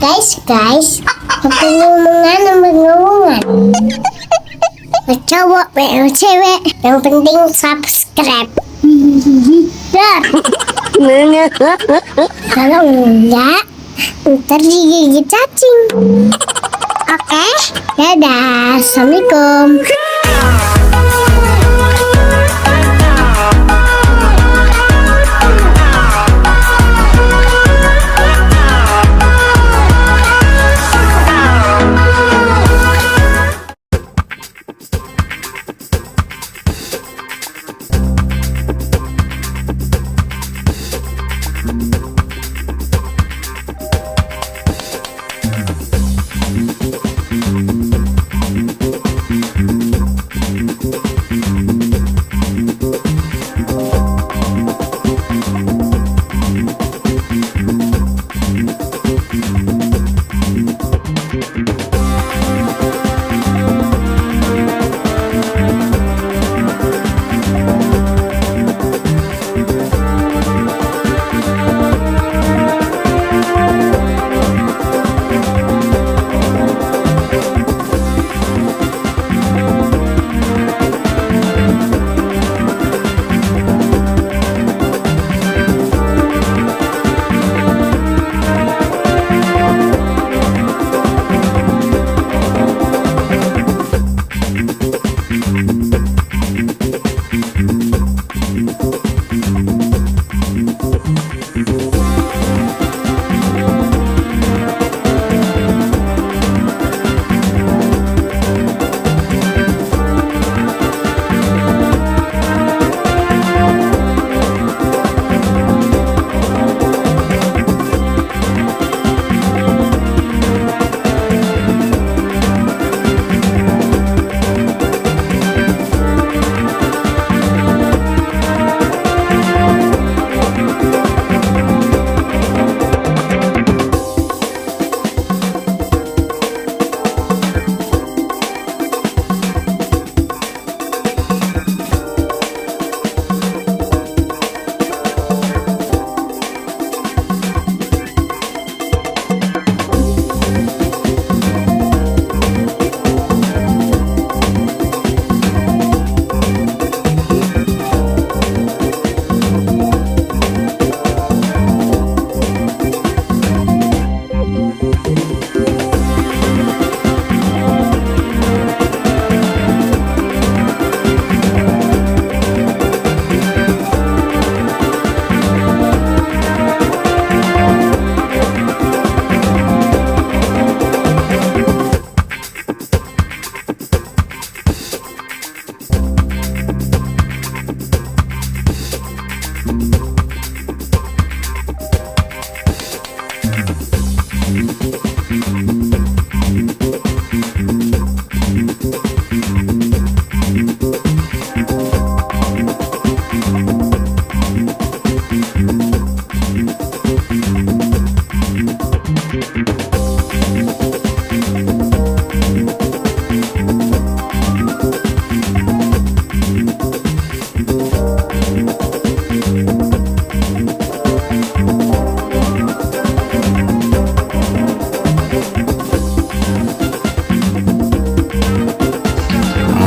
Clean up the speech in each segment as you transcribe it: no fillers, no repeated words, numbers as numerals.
guys, ngomongan. Cowok, cewek, yang penting subscribe. Kalau enggak, ntar digigit cacing. Oke, dadah, assalamualaikum.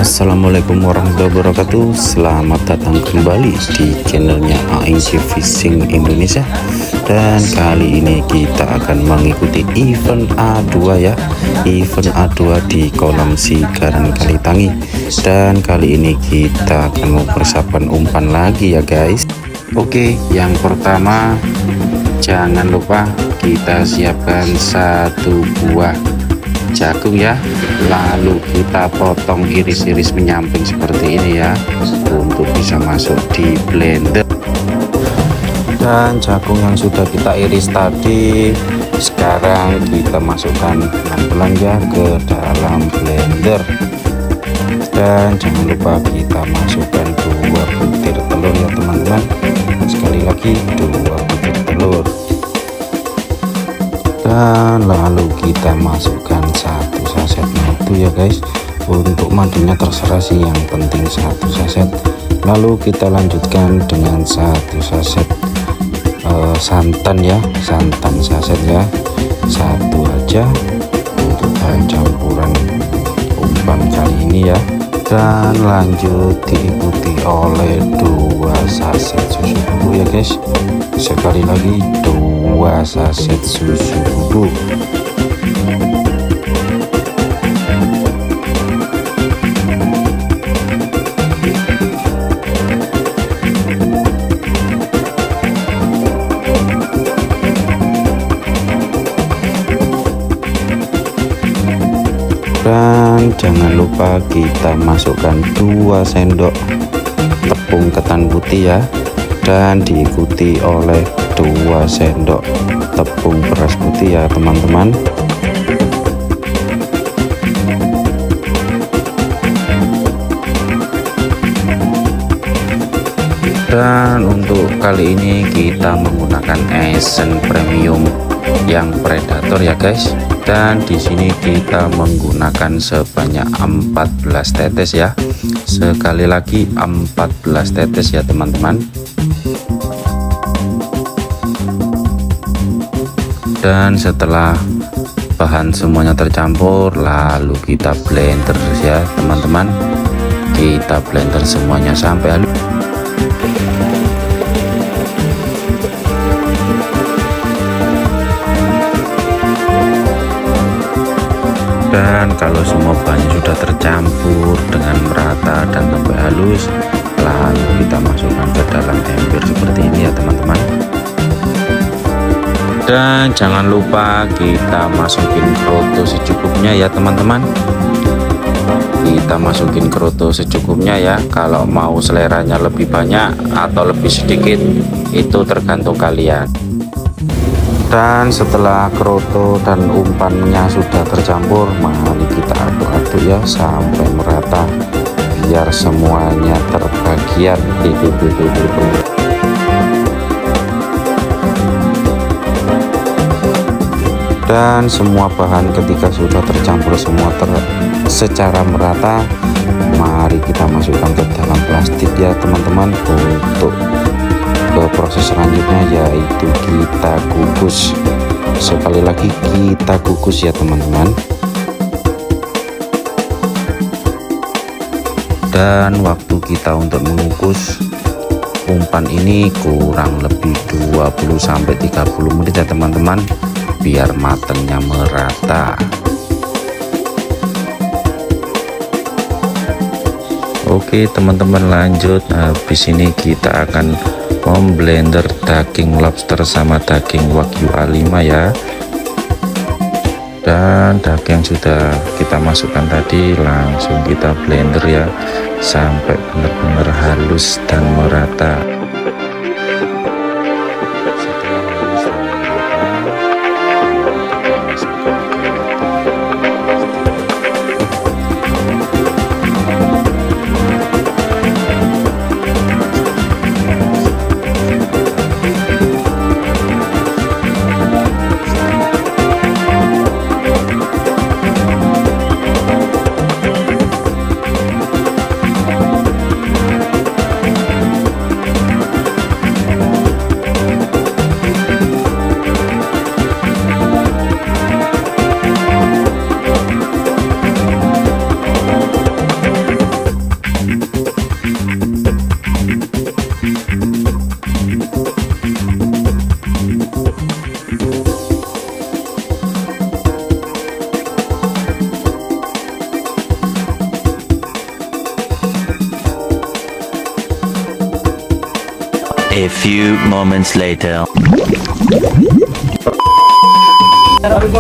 Assalamualaikum warahmatullahi wabarakatuh. Selamat datang kembali di channelnya ANG Fishing Indonesia. Dan kali ini kita akan mengikuti event A2 ya, event A2 di kolam Sigaran Kalitangi. Dan kali ini kita akan mempersiapkan umpan lagi ya guys. Oke, yang pertama jangan lupa kita siapkan satu buah jagung ya, lalu kita potong iris-iris menyamping seperti ini ya, untuk bisa masuk di blender. Dan jagung yang sudah kita iris tadi sekarang kita masukkan pelan-pelan ya ke dalam blender. Dan jangan lupa kita masukkan 2 butir telur ya teman-teman, sekali lagi 2 butir telur. Dan lalu kita masukkan 1 saset madu ya guys. Untuk madunya terserah sih, yang penting 1 saset. Lalu kita lanjutkan dengan 1 saset santan ya, santan saset ya. satu aja untuk bahan campuran umpan kali ini ya, dan lanjut diikuti oleh 2 saset susu bubuk ya guys. Sekali lagi 2 saset susu bubuk. Dan jangan lupa kita masukkan 2 sendok tepung ketan putih ya, dan diikuti oleh 2 sendok tepung beras putih ya teman-teman. Dan untuk kali ini kita menggunakan Esen Premium yang Predator ya guys, dan di sini kita menggunakan sebanyak 14 tetes ya. Sekali lagi 14 tetes ya teman-teman. Dan setelah bahan semuanya tercampur, lalu kita blender ya teman-teman. Kita blender semuanya sampai halus. Dan kalau semua bahannya sudah tercampur dengan merata dan sampai halus, lalu kita masukkan ke dalam ember seperti ini ya teman-teman. Dan jangan lupa kita masukin keroto secukupnya ya teman-teman. Kita masukin keroto secukupnya ya. Kalau mau seleranya lebih banyak atau lebih sedikit, itu tergantung kalian. Dan setelah keroto dan umpannya sudah tercampur, mari kita aduk-aduk ya sampai merata biar semuanya terbagian. Dan semua bahan ketika sudah tercampur semua secara merata, mari kita masukkan ke dalam plastik ya teman-teman untuk ke proses selanjutnya, yaitu kita kukus. Sekali lagi kita kukus ya teman-teman. Dan waktu kita untuk mengukus umpan ini kurang lebih 20-30 menit ya teman-teman, biar matangnya merata. Oke teman-teman, lanjut. Habis ini kita akan memblender daging lobster sama daging wagyu A5 ya. Dan daging yang sudah kita masukkan tadi langsung kita blender ya sampai benar-benar halus dan merata. A few moments later. Oke,